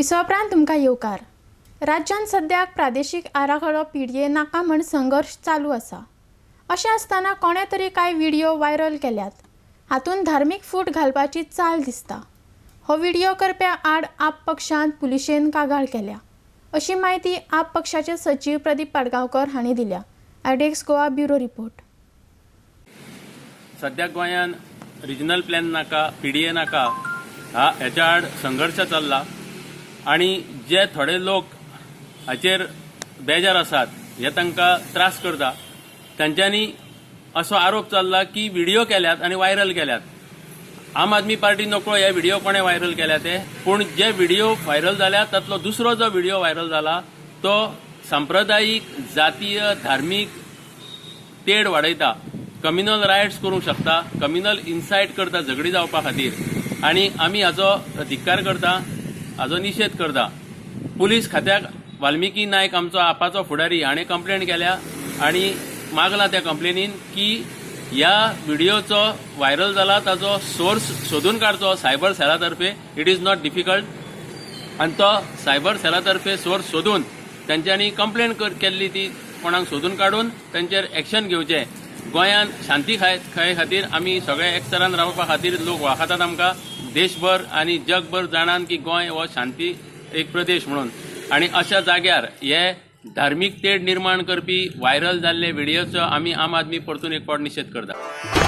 विसवप्रांत तुमकां येवकार। राज्यात सद्याक प्रादेशीक आराखडो पीडीए नाका म्हण संघर्ष चालू आसा। अशें आसतना कोणे तरी कांय व्हिडिओ व्हायरल केल्यात। हातून धार्मीक फूट घालपाची चाल दिसता। हो व्हिडिओ करप्या आड आप पक्षान पुलिशेन कागाळ केल्या, अशी माहिती आप पक्षाचे सचिव प्रदीप पाडगांवकर हांणी दिल्या। Iodex Goa bureau report. सध्या गोंयान रिजनल प्लॅन नाका, पीडीए नाका ह्याच्या आड संघर्ष चालला आणि जे थोडे लोक हाचेर बेजार आसात, हे तांकां त्रास करता, तांच्यांनी असो आरोप चालला की व्हिडिओ केल्यात आणि व्हायरल केल्यात। आम आदमी पार्टी नकळो हे व्हिडिओ कोणे व्हायरल केल्या ते, पूण जे व्हिडिओ व्हायरल जाल्या तातलो दुसरो जो व्हिडिओ व्हायरल जाला तो सांप्रदायिक, जातीय, धार्मीक तेड वाडयता, कम्युनल रायट्स करूंक शकता, कम्युनल इन्साइट करता झगडी जावपा खातीर। आणि आमी हाचो धिक्कार करता, हाचो निशेध करता। पुलीस खात्याक वाल्मिकी नायक आमचो आपाचो फुडारी हाणें कंप्लेंट केल्या आणि मागला त्या कंप्लेनीन की ह्या व्हिडिओचो व्हायरल जाला ताचो सोर्स सोदून काडचो सायबर सेला तर्फे। It is not difficult. आणि तो सायबर सेला तर्फे सोर्स सोदून तांच्यांनी कंप्लेंट केल्ली ती कोणाक सोदून काडून तांचेर एक्शन घेवचें। गोंयान शांती खाय खातीर आमी सगळे एकचारान रावपा खातीर लोक वळखतात आमकां देशभर आणि जगभर जाणान की गोंय हो शांती एक प्रदेश म्हणून। आणि अशा जाग्यार हे धार्मीक तेड निर्माण करपी व्हायरल जाल्ले व्हिडिओचो आमी आम आदमी परतून एक फावट निशेध करता।